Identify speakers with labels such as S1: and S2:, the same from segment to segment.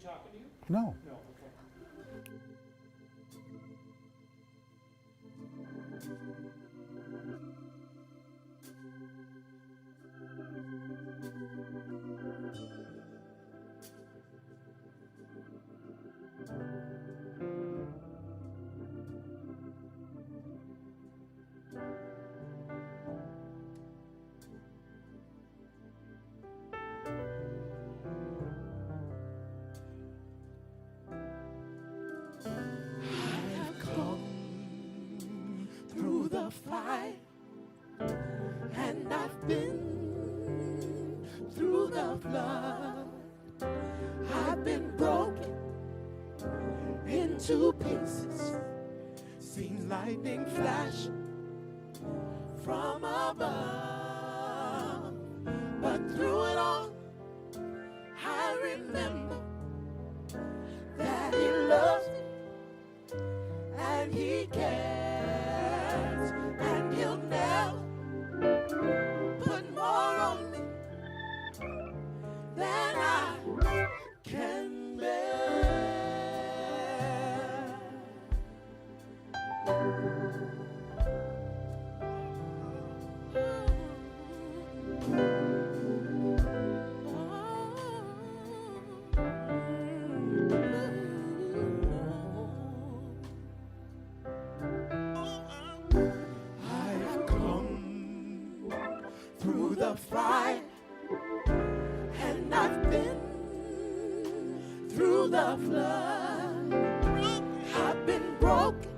S1: talking to you?
S2: No.
S1: No, okay.
S3: Fight, and I've been through the flood. I've been broken into pieces, seen lightning flash from above, but through it all I remember that He loves me and He cares. He'll never put more on me than I can bear. The fire, and I've been through the flood. I've been broken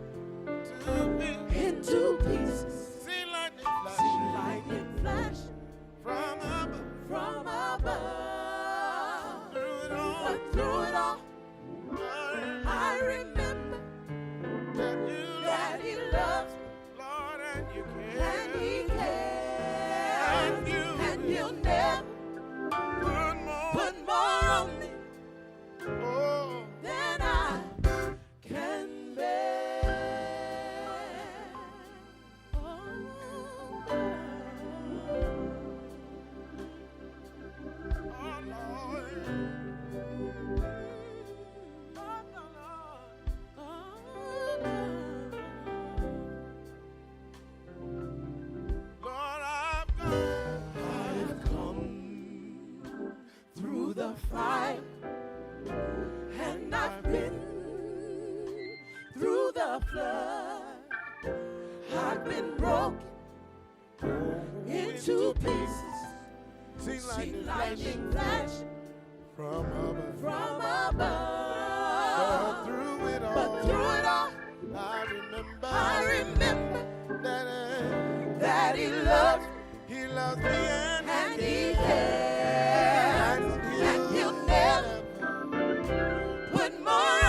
S3: into pieces.
S4: See lightning
S3: Flash from above. But through it all, I remember that He loves me,
S4: Lord, and you can.
S3: and He cares. And He'll never put more on me than I can bear. The fight, and I've been through the flood. I've been broken into pieces.
S4: See
S3: lightning flash
S4: from above.
S3: But through it all, I remember that He loves me.
S4: He loves me
S3: And He cares. And He'll never put more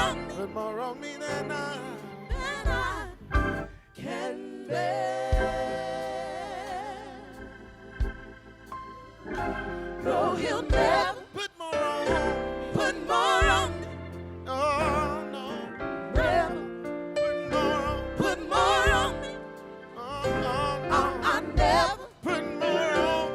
S3: on me
S4: than I
S3: can bear. No, He'll never
S4: put more on me. Oh, no.
S3: Never put more on me.
S4: Oh, no.
S3: I never
S4: Put more on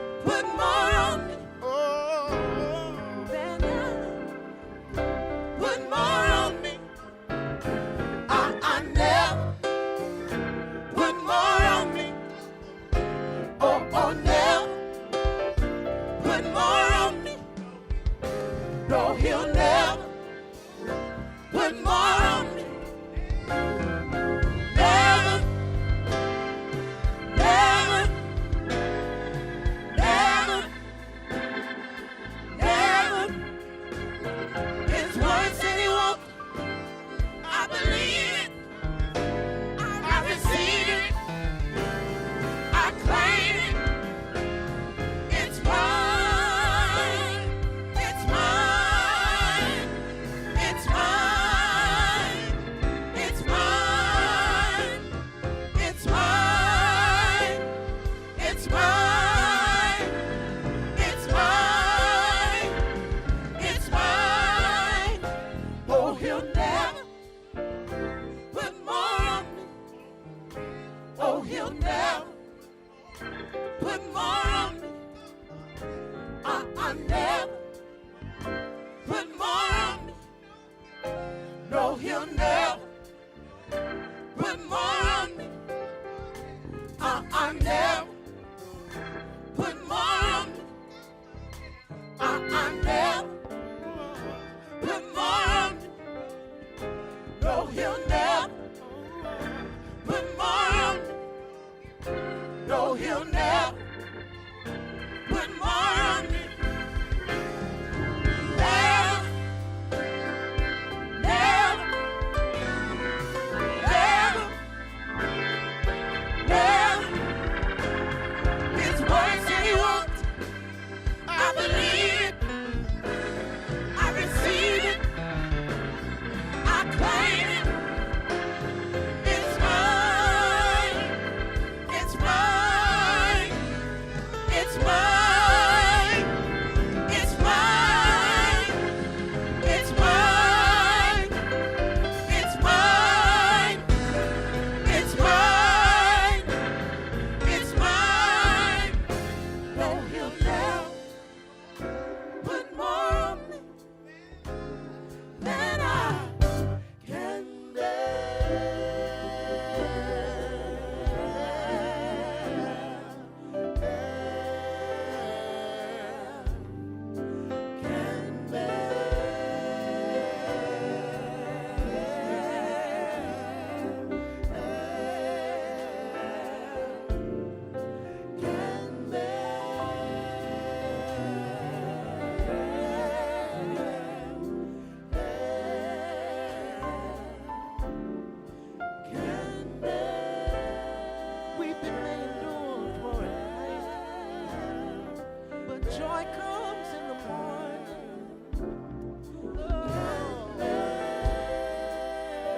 S3: Joy comes in the morning.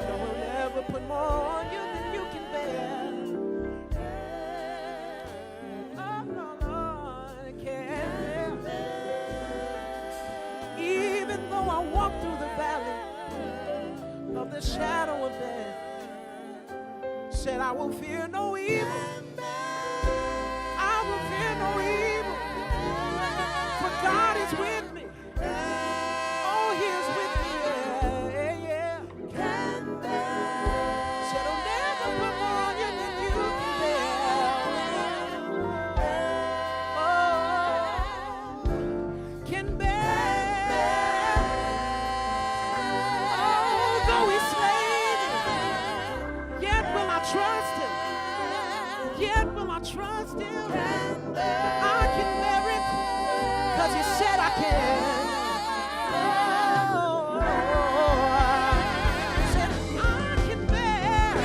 S3: No one will ever put more on you than you can bear. Oh, Lord, can't bear. Even though I walk through the valley of the shadow of death, said I will fear no evil. I will fear no evil. God is with me. Oh, He is with me. Yeah, yeah. Said I'll never put more on you than you can bear. Oh, can bear. Oh, though He slay me, yet will I trust Him. Yet will I trust Him. I can bear it. Because He said I can. Said I can bear.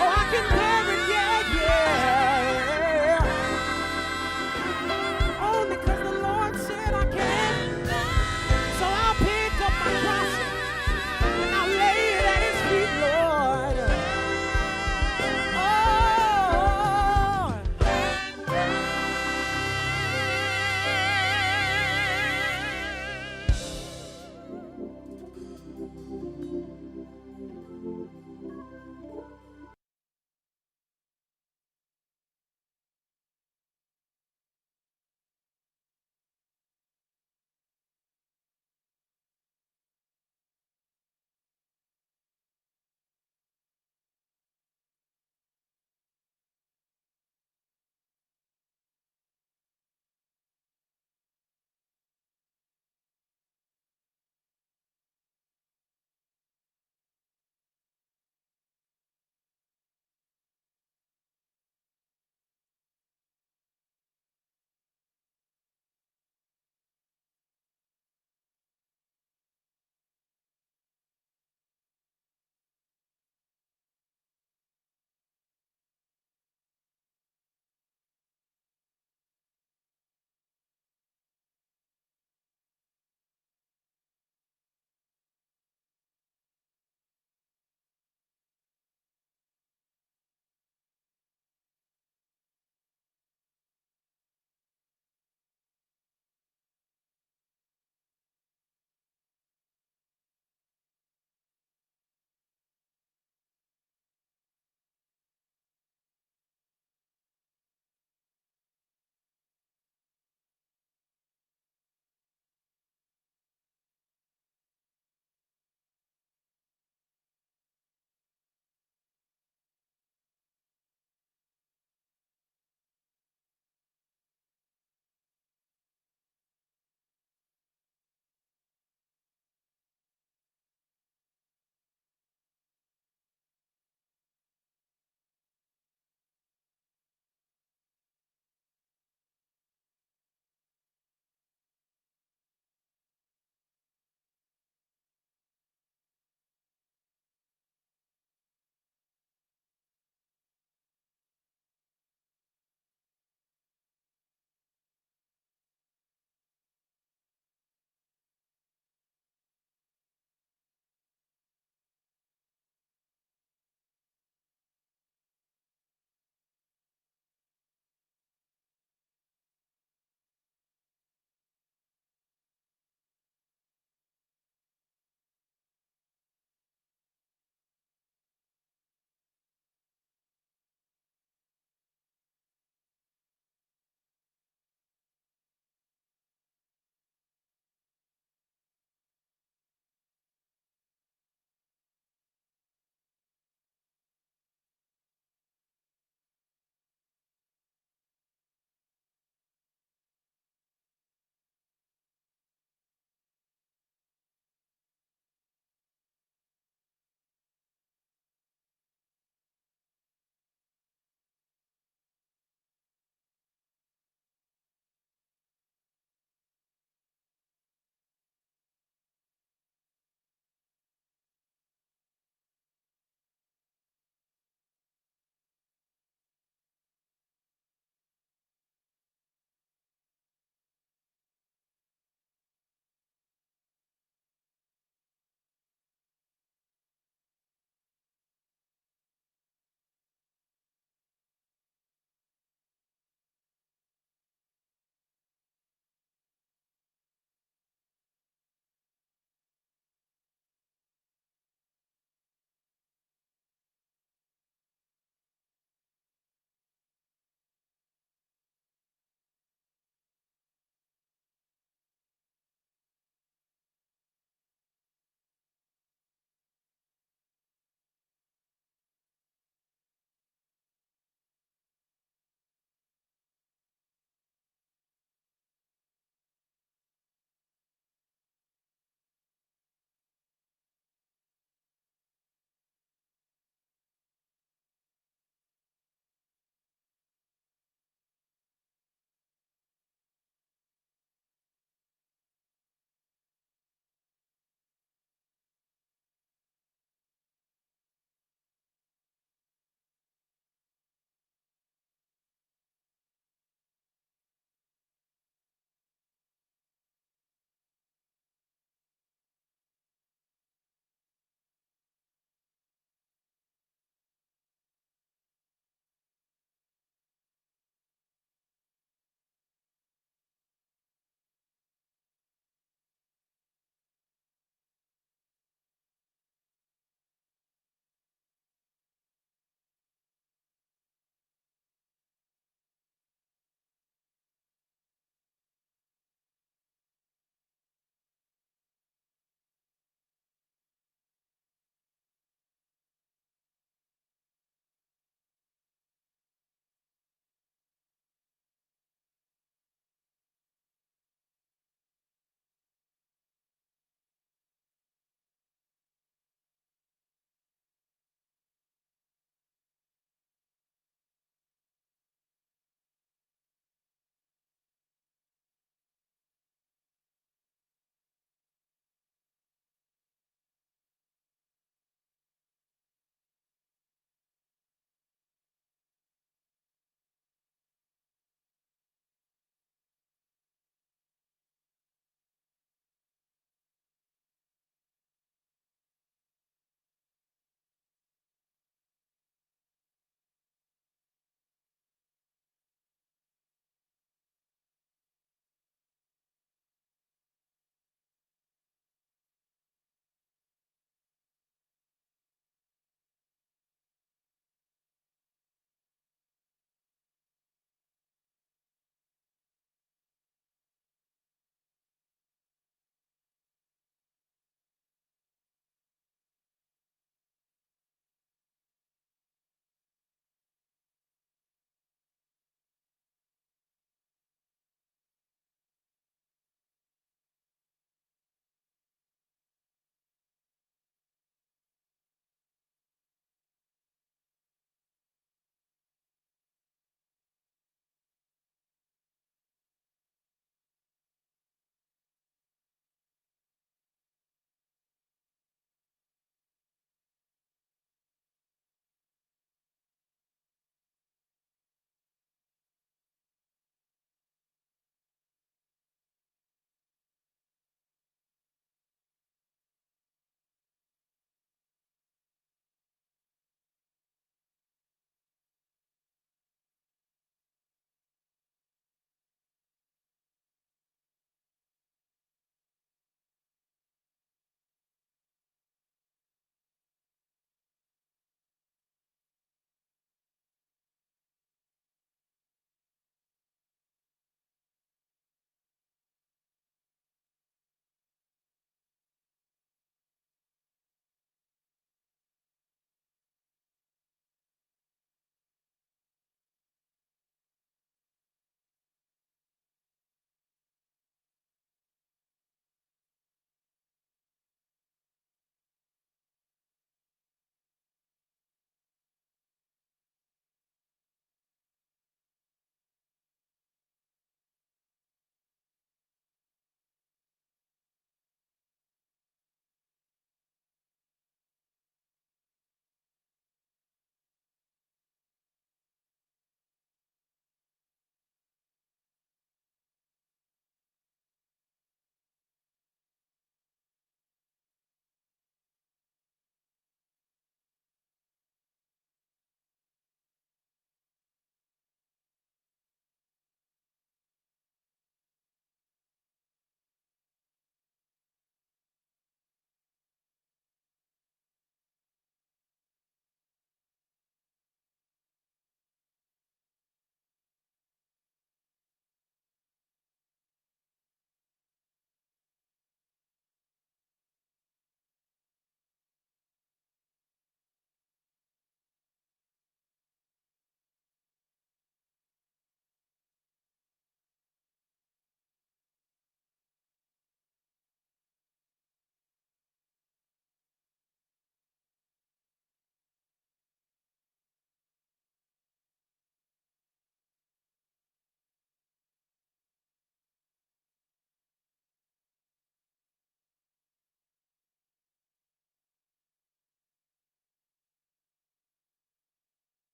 S3: Oh, I can bear it, yeah, yeah. Only because the Lord said I can. So I'll pick up my cross and I'll lay it at His feet, Lord. Oh.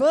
S1: but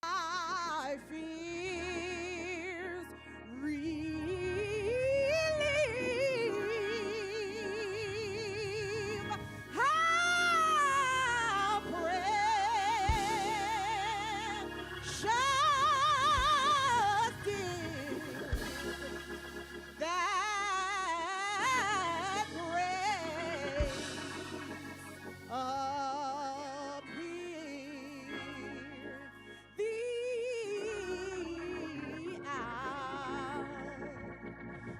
S1: my fears relieve. How precious is that grace appear thee out.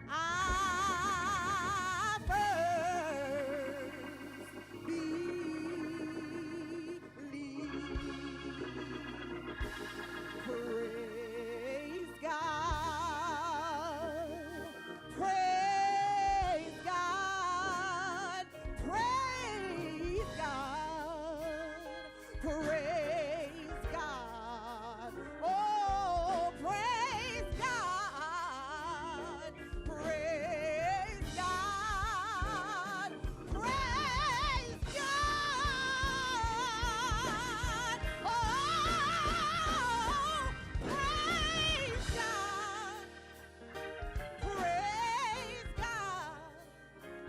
S1: I first believed. Praise God. Praise God. Praise God. Praise God. Oh, praise God. Praise God. Praise God. Oh, praise God. Praise God.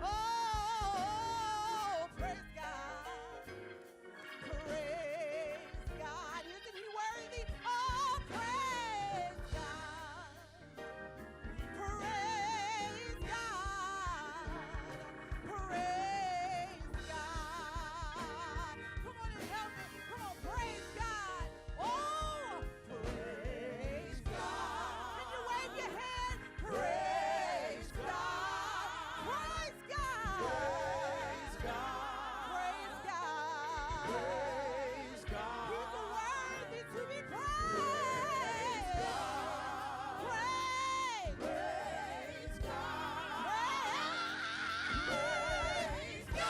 S1: Oh, praise God. Praise God. Isn't he worthy? Oh, praise God. Praise God. Praise God. Come on and help me. Come on, praise God. Oh, praise God. Can you wave your hand? Praise God. Praise God. Praise God. Praise God. Praise God. He's worthy to be praised. Praise. Praise God. Praise God.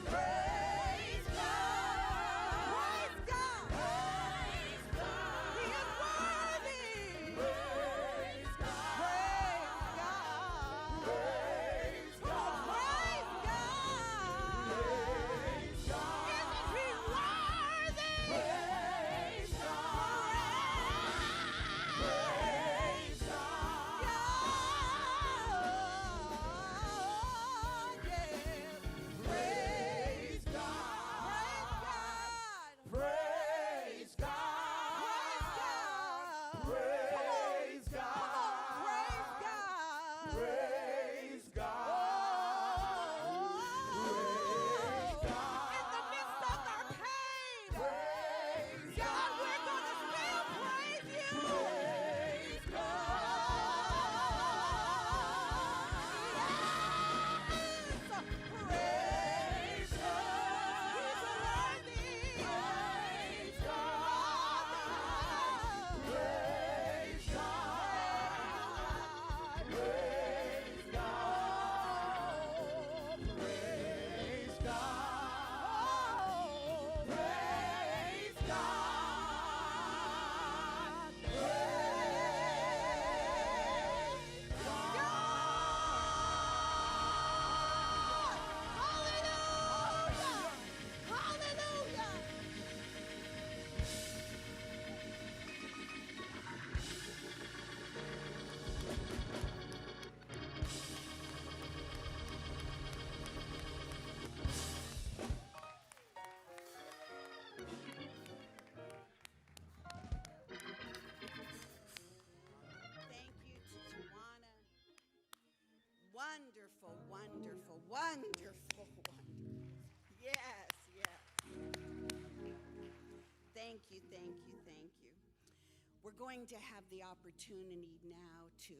S1: Praise God. Praise God. Praise God. He is worthy. Praise God. Praise God. Praise God. Praise God. Praise God. Isn't he worthy? Praise God. Praise God. Praise God. Praise God. Praise God. Praise God. Praise God. In the midst of our pain, praise God, we're going to still praise you. Praise God. Praise God. He's worthy. Praise God. Praise God. Praise God. Praise God. Praise God. Praise God. Hallelujah. Hallelujah. Thank you to Tawana. Wonderful, wonderful, wonderful, wonderful. Yes, yes. Thank you, thank you, thank you. We're going to have the opportunity now to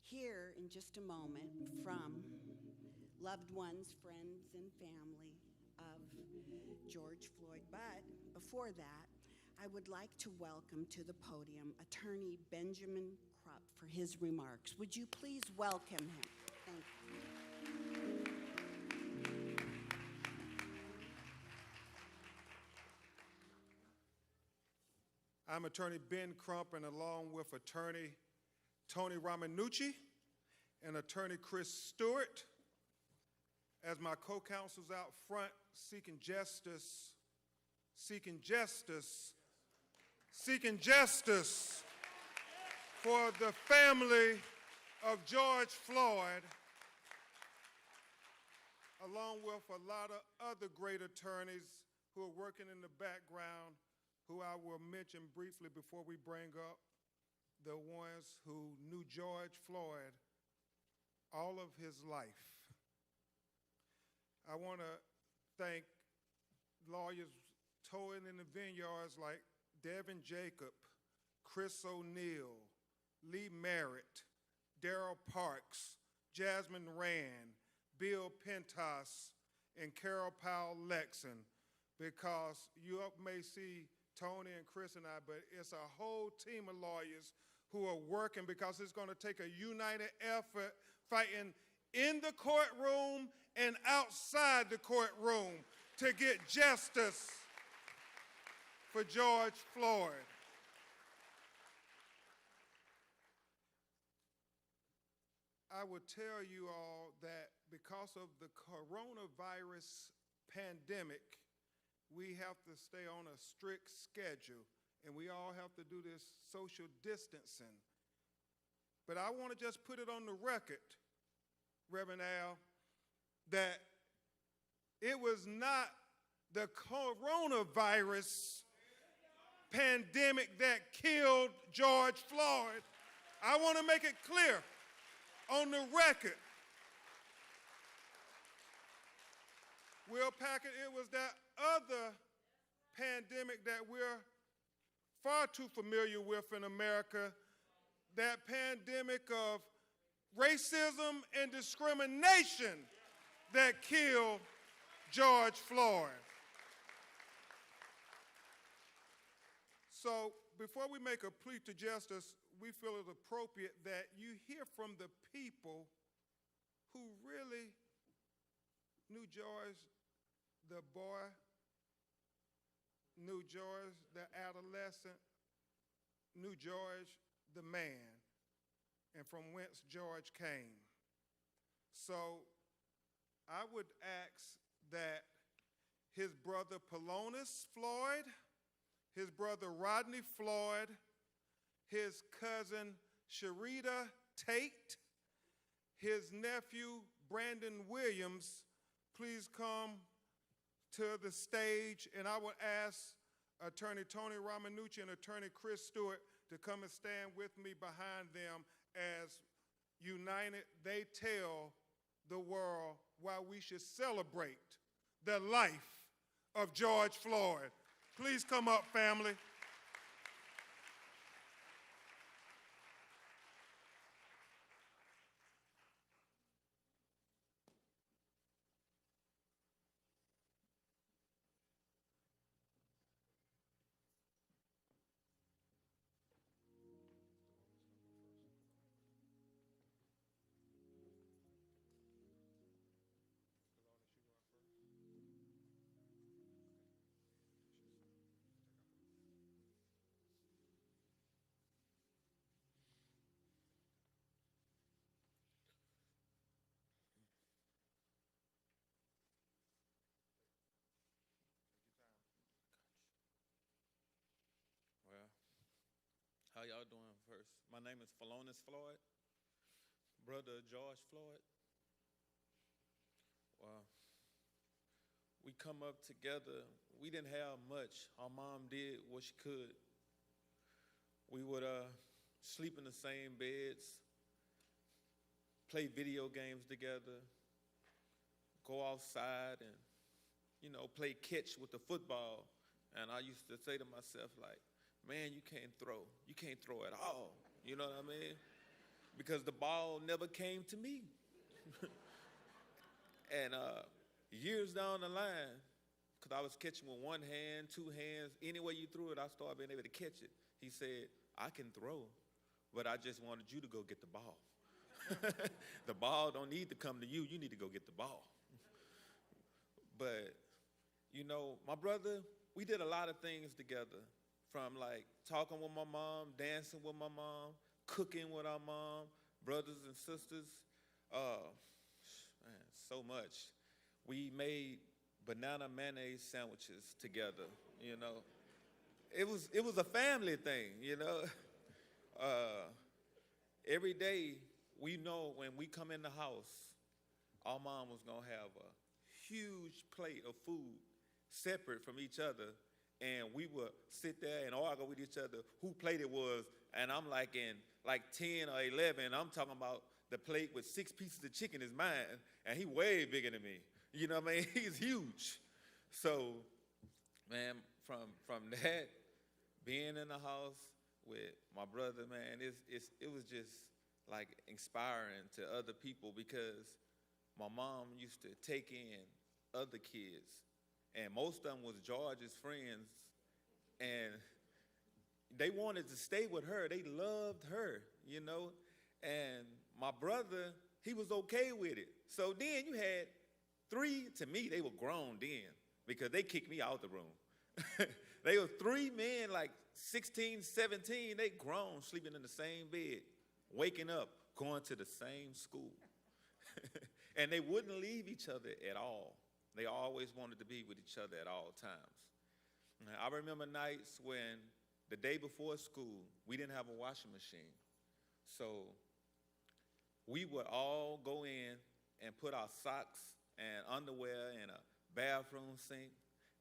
S2: hear in just a moment from loved ones, friends, and family of George Floyd. But before that, I would like to welcome to the podium Attorney Benjamin Crump for his remarks. Would you please welcome him? Thank you.
S4: I'm Attorney Ben Crump, and along with Attorney Tony Ramanucci and Attorney Chris Stewart, as my co-counsels out front seeking justice for the family of George Floyd, along with a lot of other great attorneys who are working in the background, who I will mention briefly before we bring up the ones who knew George Floyd all of his life. I want to thank lawyers towing in the vineyards like Devin Jacob, Chris O'Neill, Lee Merritt, Darrell Parks, Jasmine Rand, Bill Pentas, and Carol Powell Lexon, because you may see Tony and Chris and I, but it's a whole team of lawyers who are working, because it's going to take a united effort fighting in the courtroom and outside the courtroom to get justice for George Floyd. I would tell you all that because of the coronavirus pandemic, we have to stay on a strict schedule, and we all have to do this social distancing. But I want to just put it on the record, Reverend Al, that it was not the coronavirus pandemic that killed George Floyd. I want to make it clear on the record. Will Packard, it was that other pandemic that we're far too familiar with in America, that pandemic of racism and discrimination that killed George Floyd. So before we make a plea to justice, we feel it appropriate that you hear from the people who really knew George the boy, knew George the adolescent, knew George the man, and from whence George came. So I would ask that his brother Polonus Floyd, his brother Rodney Floyd, his cousin Sharita Tate, his nephew Brandon Williams, please come to the stage, and I would ask Attorney Tony Ramanucci and Attorney Chris Stewart to come and stand with me behind them as united they tell the world why we should celebrate the life of George Floyd. Please come up, family.
S5: How y'all doing first? My name is Polonus Floyd, brother of George Floyd. Wow. We come up together. We didn't have much. Our mom did what she could. We would sleep in the same beds, play video games together, go outside and, play catch with the football. And I used to say to myself, like, man, you can't throw. You can't throw at all. You know what I mean? because the ball never came to me. And years down the line, because I was catching with one hand, two hands, any way you threw it, I started being able to catch it. He said, I can throw, but I just wanted you to go get the ball. The ball don't need to come to you. You need to go get the ball. But, you know, my brother, we did a lot of things together, from like talking with my mom, dancing with my mom, cooking with our mom, brothers and sisters. Man, so much. We made banana mayonnaise sandwiches together, you know. It was a family thing, you know. Every day, we know when we come in the house, our mom was gonna have a huge plate of food separate from each other, and we would sit there and argue with each other who plate it was, and I'm like in like 10 or 11, I'm talking about the plate with 6 pieces of chicken is mine, and he way bigger than me. You know what I mean? He's huge. So, man, from that, being in the house with my brother, man, it was just like inspiring to other people, because my mom used to take in other kids, and most of them was George's friends, and they wanted to stay with her. They loved her, you know, and my brother, he was okay with it. So then you had 3, to me, they were grown then, because they kicked me out the room. They were 3 men, like 16, 17, they grown, sleeping in the same bed, waking up, going to the same school. And they wouldn't leave each other at all. They always wanted to be with each other at all times. I remember nights when the day before school, we didn't have a washing machine. So we would all go in and put our socks and underwear in a bathroom sink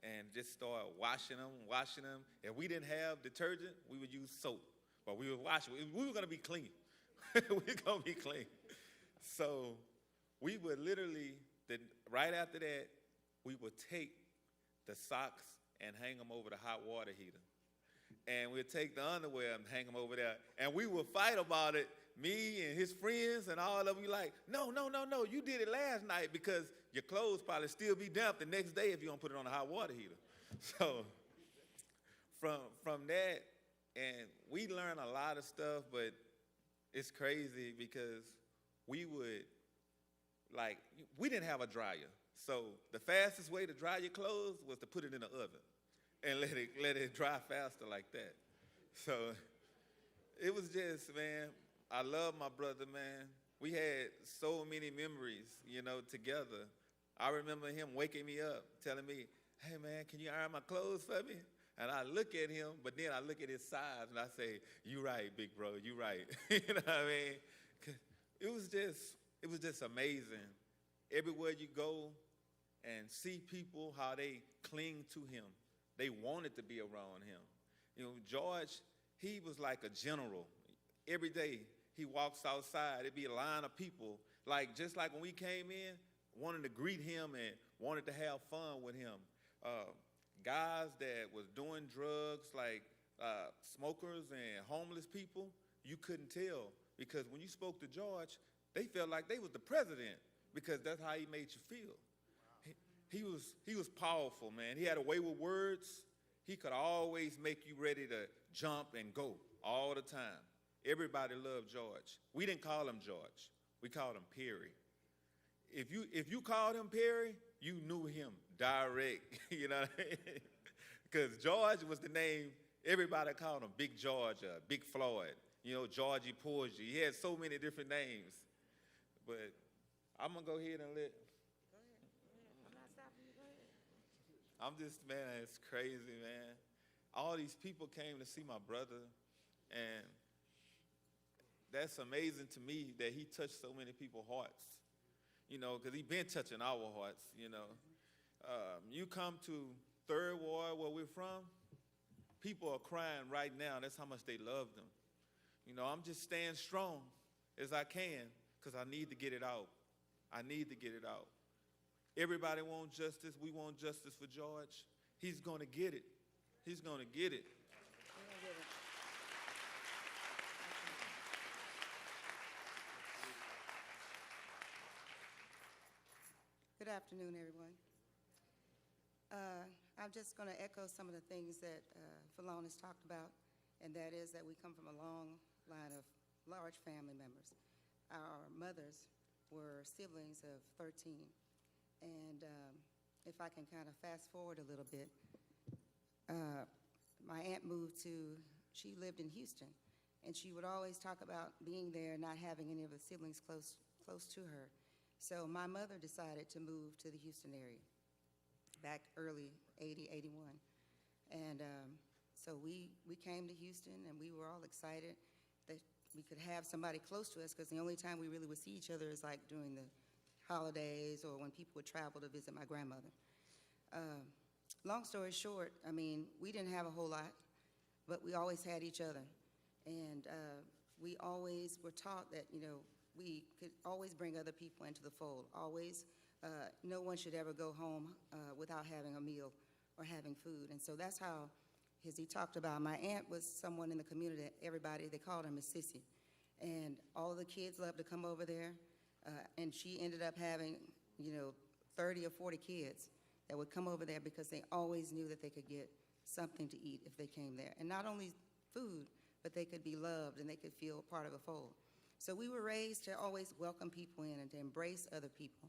S5: and just start washing them. If we didn't have detergent, we would use soap, but we would wash it. We were gonna be clean. We were gonna be clean. So we would literally, right after that, we would take the socks and hang them over the hot water heater. And we'd take the underwear and hang them over there. And we would fight about it, me and his friends and all of them. Like, no, you did it last night, because your clothes probably still be damp the next day if you don't put it on a hot water heater. So from that, and we learned a lot of stuff, but it's crazy because we didn't have a dryer. So the fastest way to dry your clothes was to put it in the oven and let it dry faster like that. So it was just, man, I love my brother, man. We had so many memories, you know, together. I remember him waking me up, telling me, hey, man, can you iron my clothes for me? And I look at him, but then I look at his size, and I say, you right, big bro, you right. You know what I mean? 'Cause it was just amazing. Everywhere you go and see people, how they cling to him. They wanted to be around him. You know, George, he was like a general. Every day he walks outside, there'd be a line of people, like just like when we came in, wanted to greet him and wanted to have fun with him. Guys that was doing drugs, like smokers and homeless people, you couldn't tell, because when you spoke to George, they felt like they was the president, because that's how he made you feel. Wow. He was powerful, man. He had a way with words. He could always make you ready to jump and go all the time. Everybody loved George. We didn't call him George. We called him Perry. If you called him Perry, you knew him direct, you know what I mean? Because George was the name, everybody called him Big George, Big Floyd, you know, Georgie Porgy. He had so many different names. But I'm going to go ahead and let.
S1: Go ahead. I'm not stopping you. Go ahead.
S5: I'm just, man, it's crazy, man. All these people came to see my brother, and that's amazing to me that he touched so many people's hearts, you know, because he's been touching our hearts, you know. You come to Third Ward, where we're from, people are crying right now. That's how much they love them. You know, I'm just staying strong as I can, because I need to get it out. I need to get it out. Everybody wants justice. We want justice for George. He's going to get it. He's going to get it.
S6: Good afternoon, everyone. I'm just going to echo some of the things that Falon has talked about, and that is that we come from a long line of large family members. Our mothers were siblings of 13, and if I can kind of fast forward a little bit, my aunt she lived in Houston, and she would always talk about being there, not having any of the siblings close to her. So my mother decided to move to the Houston area back early 80, 81. And so we came to Houston, and we were all excited that we could have somebody close to us, because the only time we really would see each other is like during the holidays or when people would travel to visit my grandmother. Long story short, I mean, we didn't have a whole lot, but we always had each other. And we always were taught that, we could always bring other people into the fold. Always, no one should ever go home without having a meal or having food. And so that's how, as he talked about, my aunt was someone in the community that everybody, they called her Miss Sissy. And all of the kids loved to come over there. And she ended up having, 30 or 40 kids that would come over there because they always knew that they could get something to eat if they came there. And not only food, but they could be loved and they could feel part of a fold. So we were raised to always welcome people in and to embrace other people.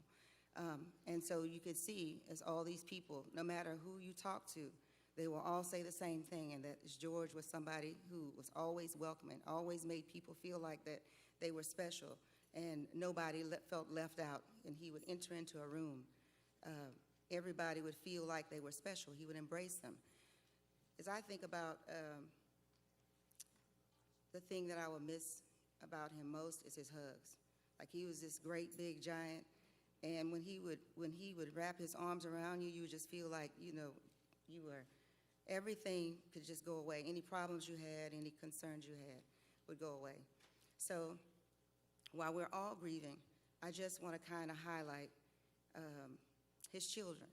S6: And so you could see, as all these people, no matter who you talk to, they will all say the same thing, and that George was somebody who was always welcoming, always made people feel like that they were special, and nobody felt left out. And he would enter into a room. Everybody would feel like they were special. He would embrace them. As I think about the thing that I will miss about him most is his hugs. Like, he was this great big giant, and when he would wrap his arms around you, you would just feel like, everything could just go away. Any problems you had, any concerns you had would go away. So while we're all grieving, I just want to kind of highlight his children,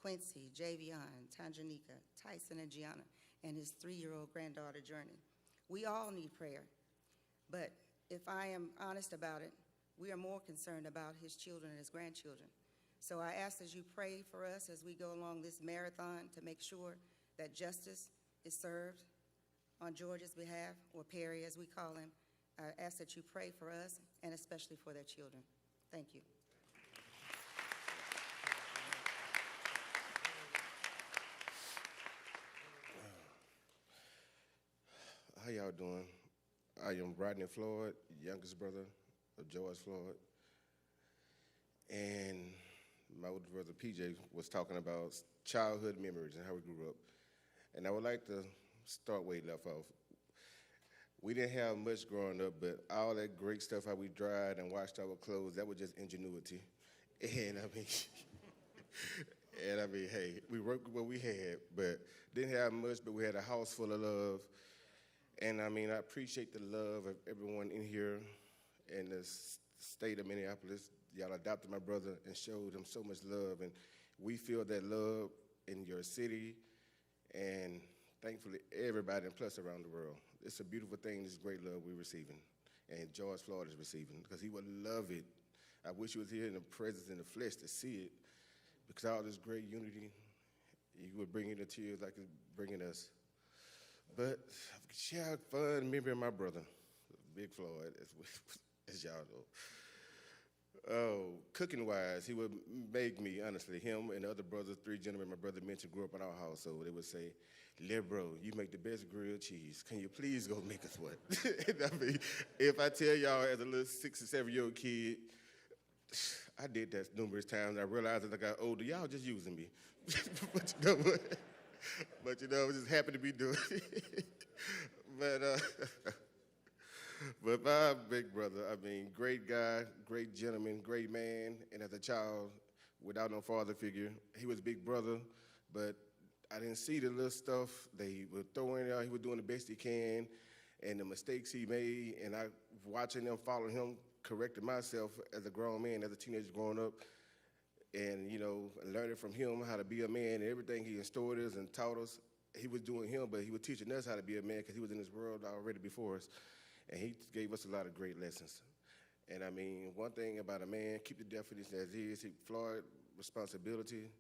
S6: Quincy, Javion, Tanjanika, Tyson, and Gianna, and his 3-year-old granddaughter, Journey. We all need prayer, but if I am honest about it, we are more concerned about his children and his grandchildren. So I ask that you pray for us as we go along this marathon to make sure that justice is served on George's behalf, or Perry as we call him. I ask that you pray for us and especially for their children. Thank you.
S7: How y'all doing? I am Rodney Floyd, youngest brother of George Floyd. And my older brother PJ was talking about childhood memories and how we grew up. And I would like to start where he left off. We didn't have much growing up, but all that great stuff, how we dried and washed our clothes, that was just ingenuity. And I mean, hey, we worked with what we had, but didn't have much, but we had a house full of love. And I mean, I appreciate the love of everyone in here in the state of Minneapolis. Y'all adopted my brother and showed him so much love. And we feel that love in your city and thankfully everybody and plus around the world. It's a beautiful thing, this great love we're receiving. And George Floyd is receiving, because he would love it. I wish he was here in the presence, in the flesh, to see it, because all this great unity, he would bring in the tears like it's bringing us. But share fun memory of my brother, Big Floyd, as y'all know. Oh, cooking-wise, he would make me, honestly, him and the other brothers, 3 gentlemen my brother mentioned grew up in our house, so they would say, "Little bro, you make the best grilled cheese. Can you please go make us one?" I mean, if I tell y'all as a little 6 or 7-year-old kid, I did that numerous times, and I realized as I got older, y'all just using me. But you know what? But I was just happy to be doing it. But my big brother, I mean, great guy, great gentleman, great man, and as a child, without no father figure, he was big brother, but I didn't see the little stuff they were throwing out. He was doing the best he can, and the mistakes he made, and I, watching them, following him, corrected myself as a grown man, as a teenager growing up, and, learning from him how to be a man, and everything he instilled us and taught us. He was doing him, but he was teaching us how to be a man, because he was in this world already before us, and he gave us a lot of great lessons. And I mean, one thing about a man, keep the definition as is. Floyd, responsibility.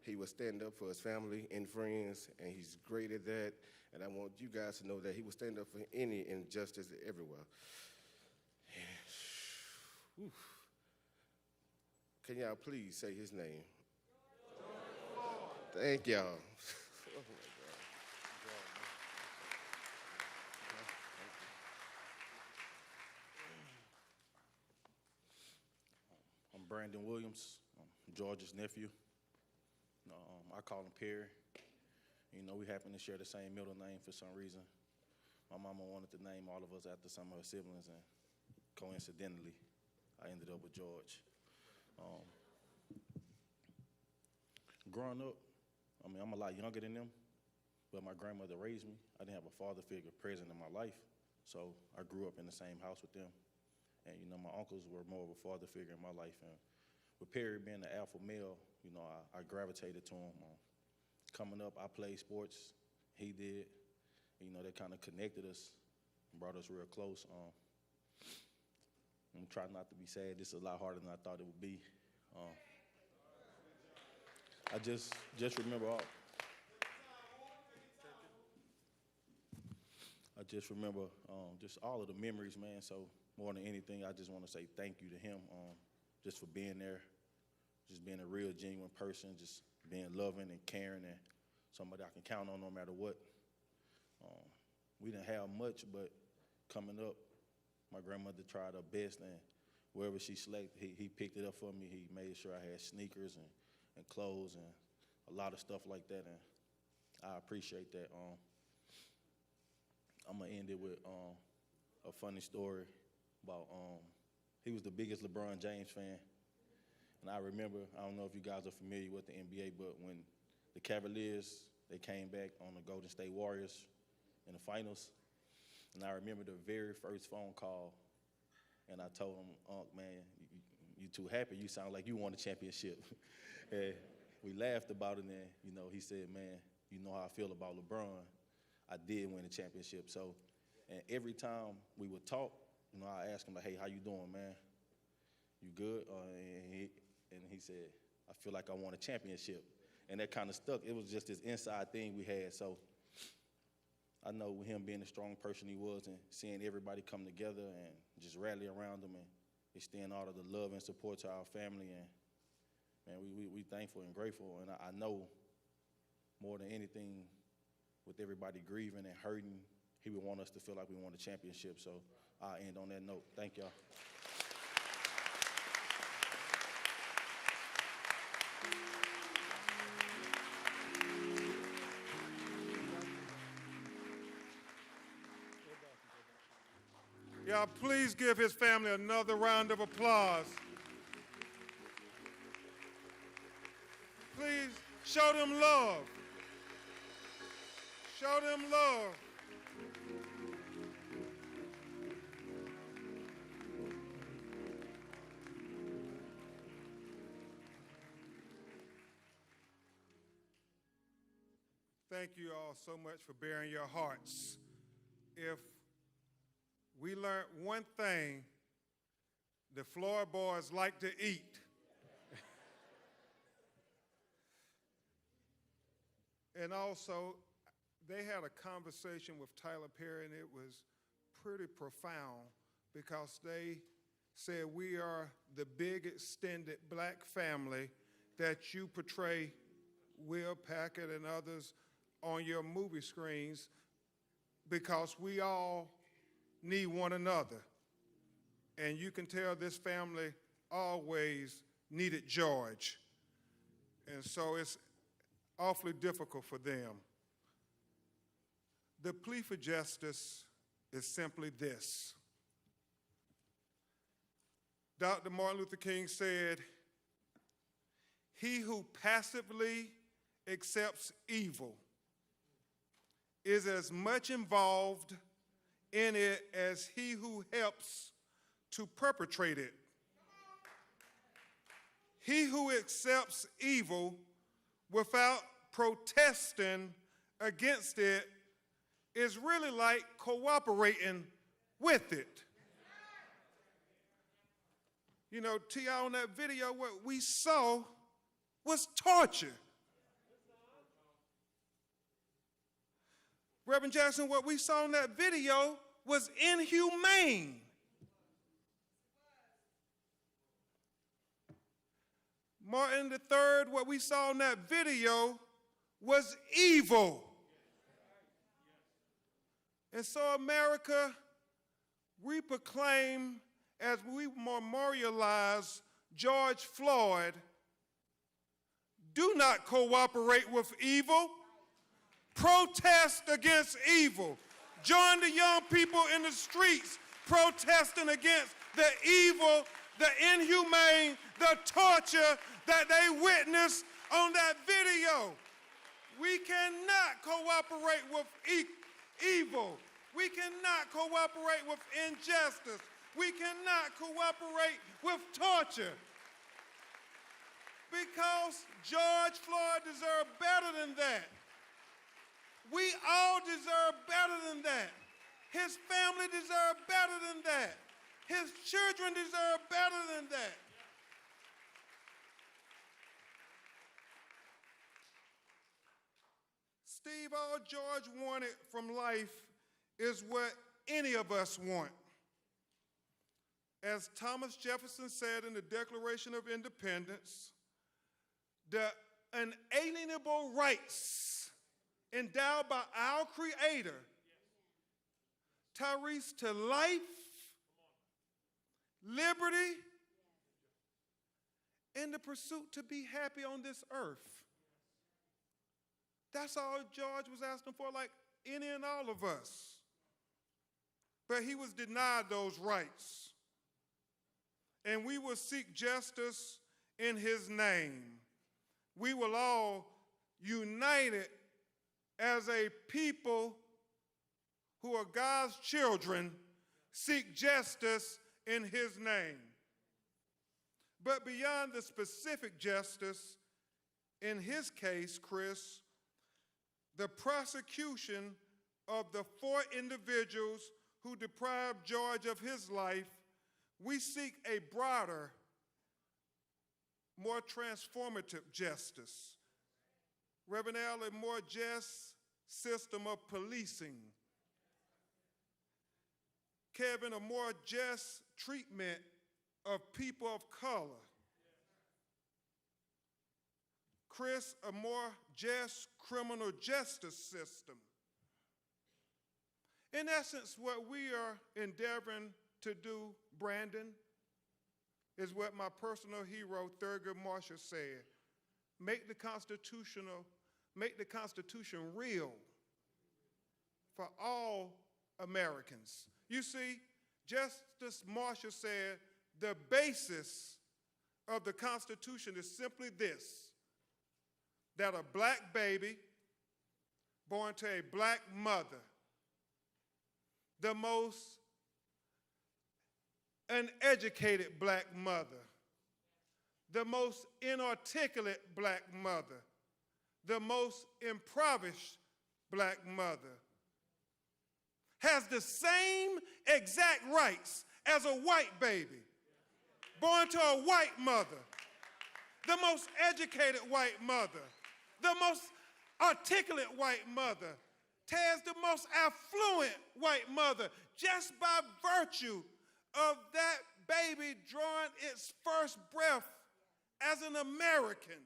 S7: He will stand up for his family and friends, and he's great at that. And I want you guys to know that he will stand up for any injustice everywhere. Whew. Can y'all please say his name? Thank y'all. Oh my God.
S8: I'm Brandon Williams, George's nephew. I call him Perry. You know, we happen to share the same middle name for some reason. My mama wanted to name all of us after some of her siblings, and coincidentally, I ended up with George. Growing up, I mean, I'm a lot younger than them, but my grandmother raised me. I didn't have a father figure present in my life, so I grew up in the same house with them. And, you know, my uncles were more of a father figure in my life. And with Perry being the alpha male, you know, I gravitated to him. Coming up, I played sports. He did. You know, that kind of connected us and brought us real close. I'm trying not to be sad. This is a lot harder than I thought it would be. I just remember all. I just remember just all of the memories, man. So more than anything, I just want to say thank you to him just for being there, just being a real, genuine person, just being loving and caring and somebody I can count on no matter what. We didn't have much, but coming up, my grandmother tried her best, and wherever she selected, he picked it up for me. He made sure I had sneakers and clothes and a lot of stuff like that, and I appreciate that. I'm going to end it with a funny story about he was the biggest LeBron James fan. And I remember, I don't know if you guys are familiar with the NBA, but when the Cavaliers, they came back on the Golden State Warriors in the finals, and I remember the very first phone call, and I told him, "Unc, man, you too happy. You sound like you won a championship." And we laughed about it, and, you know, he said, "Man, you know how I feel about LeBron. I did win a championship." So, and every time we would talk, you know, I asked him, like, "Hey, how you doing, man? You good?" And he said, "I feel like I won a championship." And that kind of stuck. It was just this inside thing we had. So I know with him being the strong person he was and seeing everybody come together and just rally around him and extend all of the love and support to our family. And, man, we thankful and grateful. And I know more than anything, with everybody grieving and hurting, he would want us to feel like we won a championship. So I'll end on that note. Thank y'all.
S4: Y'all, please give his family another round of applause. Please show them love. Show them love. Thank you all so much for bearing your hearts. If we learned one thing, the Floyd boys like to eat. And also, they had a conversation with Tyler Perry, and it was pretty profound because they said, "We are the big extended black family that you portray, Will Packard and others, on your movie screens, because we all need one another." And you can tell this family always needed George. And so it's awfully difficult for them. The plea for justice is simply this. Dr. Martin Luther King said, "He who passively accepts evil is as much involved in it as he who helps to perpetrate it. He who accepts evil without protesting against it is really like cooperating with it. You know, T.I. on that video, what we saw was torture. Reverend Jackson, what we saw in that video was inhumane. Martin III, what we saw in that video was evil. And so America, we proclaim as we memorialize George Floyd, do not cooperate with evil. Protest against evil. Join the young people in the streets protesting against the evil, the inhumane, the torture that they witnessed on that video. We cannot cooperate with evil. We cannot cooperate with injustice. We cannot cooperate with torture. Because George Floyd deserved better than that. We all deserve better than that. His family deserved better than that. His children deserve better than that. Steve, all George wanted from life is what any of us want. As Thomas Jefferson said in the Declaration of Independence, the unalienable rights endowed by our Creator, Tyrese, to life, liberty, and the pursuit to be happy on this earth. That's all George was asking for, like any and all of us. But he was denied those rights. And we will seek justice in his name. We will all, united as a people who are God's children, seek justice in his name. But beyond the specific justice, in his case, Chris, the prosecution of the 4 individuals who deprived George of his life, we seek a broader, more transformative justice. Reverend Al, a more just system of policing. Kevin, a more just treatment of people of color. Chris, a more just criminal justice system. In essence, what we are endeavoring to do, Brandon, is what my personal hero, Thurgood Marshall, said. Make the Constitution real for all Americans. You see, Justice Marshall said the basis of the Constitution is simply this, that a black baby born to a black mother, the most uneducated black mother, the most inarticulate black mother, the most impoverished black mother, has the same exact rights as a white baby born to a white mother, the most educated white mother, the most articulate white mother, has the most affluent white mother, just by virtue of that baby drawing its first breath as an American.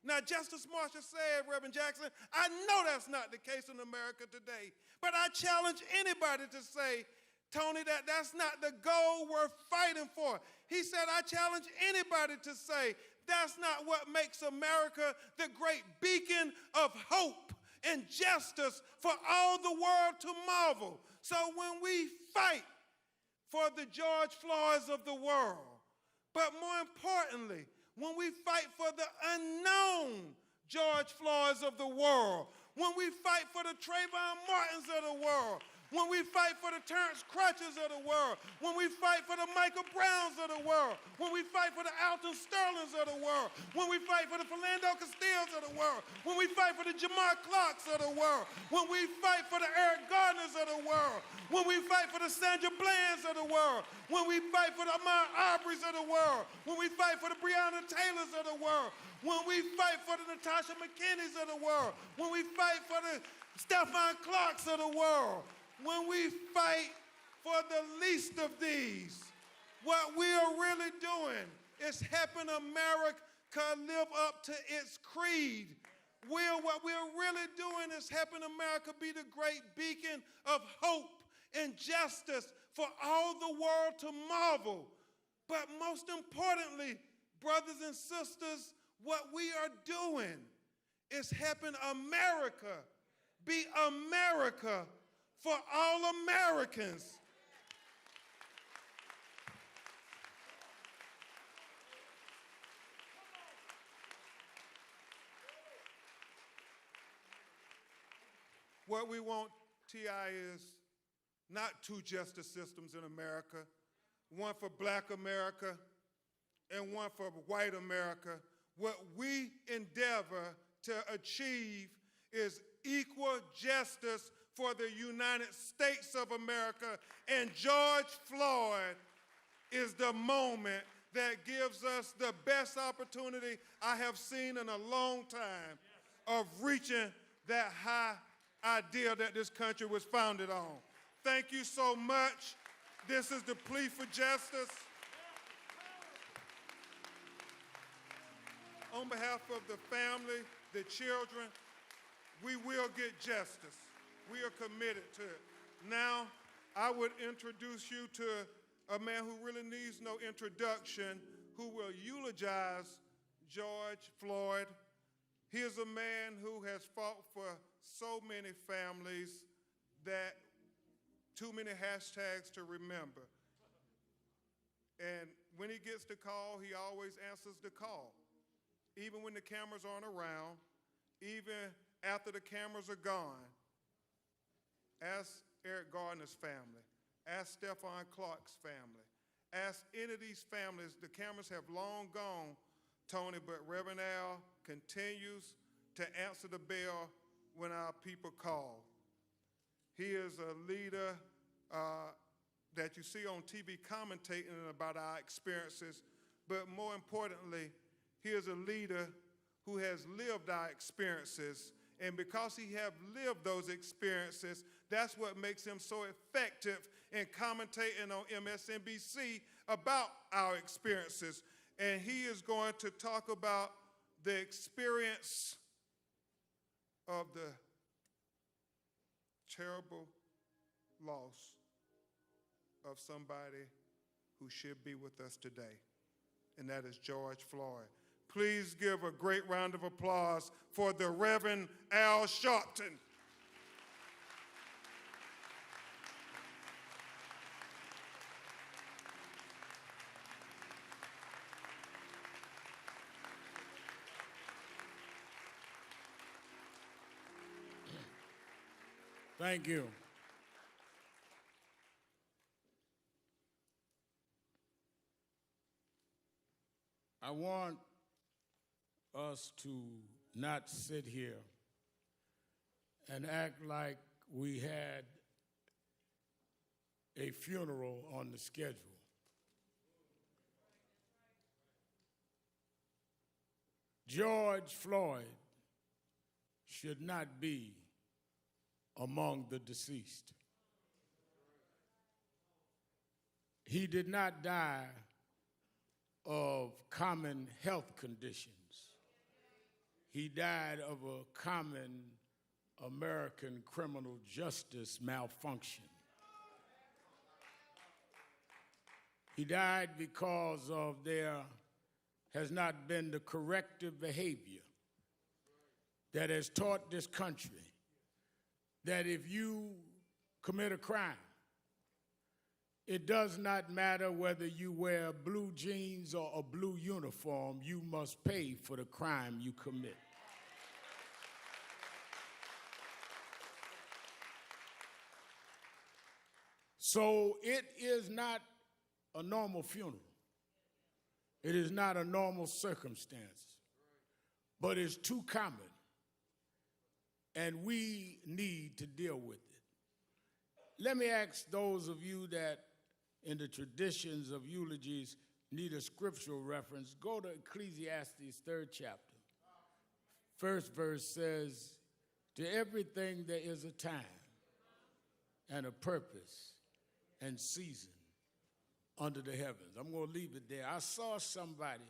S4: Now, Justice Marshall said, Reverend Jackson, I know that's not the case in America today, but I challenge anybody to say, Tony, that's not the goal we're fighting for. He said, I challenge anybody to say, that's not what makes America the great beacon of hope and justice for all the world to marvel. So when we fight for the George Floyds of the world, but more importantly, when we fight for the unknown George Floyds of the world, when we fight for the Trayvon Martins of the world, when we fight for the Terrence Crutches of the world, when we fight for the Michael Browns of the world, when we fight for the Alton Sterlings of the world, when we fight for the Philando Castillos of the world, when we fight for the Jamar Clarks of the world, when we fight for the Eric Gardners of the world, when we fight for the Sandra Blands of the world, when we fight for the Ahmaud Arbery's of the world, when we fight for the Breonna Taylors of the world, when we fight for the Natasha McKinney's of the world, when we fight for the Stephon Clarks of the world, when we fight for the least of these, what we are really doing is helping America live up to its creed. What we're really doing is helping America be the great beacon of hope and justice for all the world to marvel. But most importantly, brothers and sisters, what we are doing is helping America be America for all Americans. What we want, T.I., is not two justice systems in America, one for black America and one for white America. What we endeavor to achieve is equal justice for the United States of America, and George Floyd is the moment that gives us the best opportunity I have seen in a long time of reaching that high idea that this country was founded on. Thank you so much. This is the plea for justice. On behalf of the family, the children, we will get justice. We are committed to it. Now, I would introduce you to a man who really needs no introduction, who will eulogize George Floyd. He is a man who has fought for so many families that too many hashtags to remember. And when he gets the call, he always answers the call. Even when the cameras aren't around, even after the cameras are gone. Ask Eric Gardner's family. Ask Stephon Clark's family. Ask any of these families. The cameras have long gone, Tony, but Reverend Al continues to answer the bell when our people call. He is a leader that you see on TV commentating about our experiences, but more importantly, he is a leader who has lived our experiences, and because he have lived those experiences, that's what makes him so effective in commentating on MSNBC about our experiences. And he is going to talk about the experience of the terrible loss of somebody who should be with us today, and that is George Floyd. Please give a great round of applause for the Reverend Al Sharpton.
S3: Thank you. I want us to not sit here and act like we had a funeral on the schedule. George Floyd should not be among the deceased. He did not die of common health conditions. He died of a common American criminal justice malfunction. He died because of there has not been the corrective behavior that has taught this country that if you commit a crime, it does not matter whether you wear blue jeans or a blue uniform, you must pay for the crime you commit. So it is not a normal funeral. It is not a normal circumstance. but it's too common, and we need to deal with it. Let me ask those of you that in the traditions of eulogies need a scriptural reference, go to Ecclesiastes 3rd chapter. First verse says, to everything there is a time and a purpose and season under the heavens. I'm going to leave it there. I saw somebody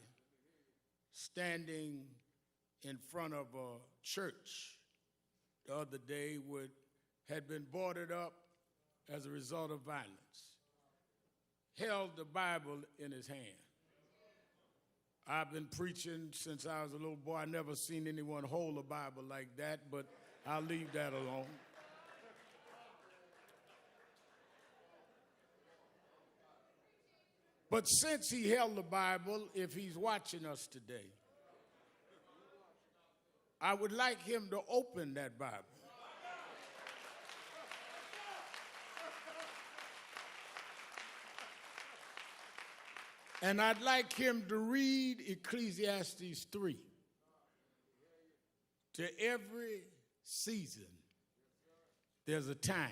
S3: standing in front of a church the other day had been boarded up as a result of violence, held the Bible in his hand. I've been preaching since I was a little boy. I never seen anyone hold a Bible like that, but I'll leave that alone. But since he held the Bible, if he's watching us today, I would like him to open that Bible. And I'd like him to read Ecclesiastes 3. To every season, there's a time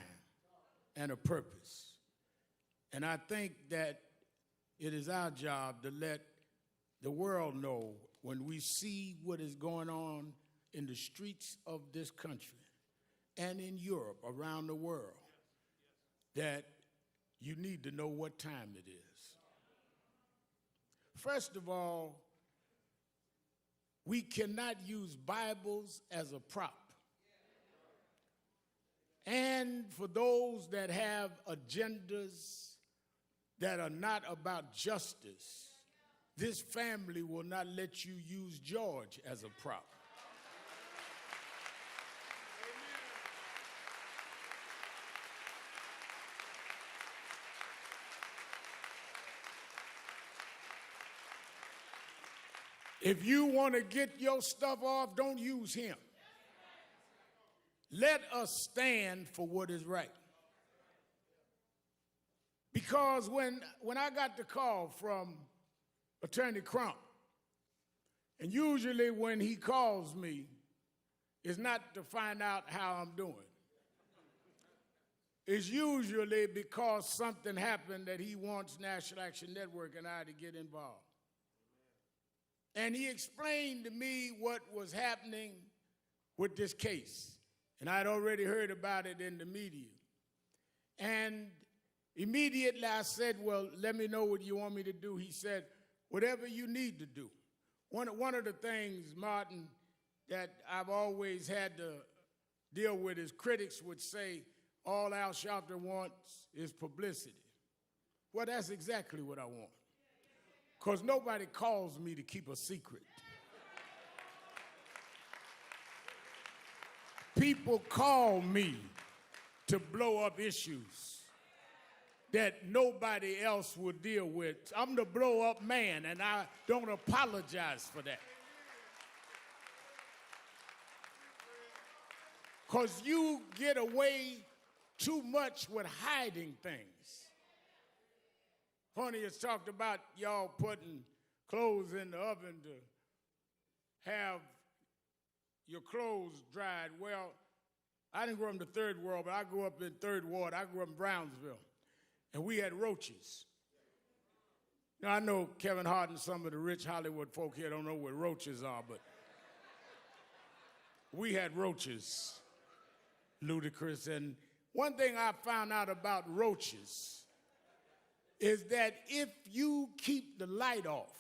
S3: and a purpose. And I think that it is our job to let the world know when we see what is going on in the streets of this country and in Europe, around the world, that you need to know what time it is. First of all, we cannot use Bibles as a prop. And for those that have agendas that are not about justice, this family will not let you use George as a prop. If you want to get your stuff off, don't use him. Let us stand for what is right. Because when I got the call from Attorney Crump, and usually when he calls me, it's not to find out how I'm doing. It's usually because something happened that he wants National Action Network and I to get involved. And he explained to me what was happening with this case. And I'd already heard about it in the media. And immediately I said, well, let me know what you want me to do. He said, whatever you need to do. One of the things, Martin, that I've always had to deal with is critics would say, all Al Sharpton wants is publicity. Well, that's exactly what I want. Because nobody calls me to keep a secret. People call me to blow up issues that nobody else will deal with. I'm the blow up man, and I don't apologize for that. Because you get away too much with hiding things. Honey has talked about y'all putting clothes in the oven to have your clothes dried. Well, I didn't grow up in the third world, but I grew up in Third Ward. I grew up in Brownsville, and we had roaches. Now, I know Kevin Hart and some of the rich Hollywood folk here don't know what roaches are, but we had roaches, ludicrous. And one thing I found out about roaches is that if you keep the light off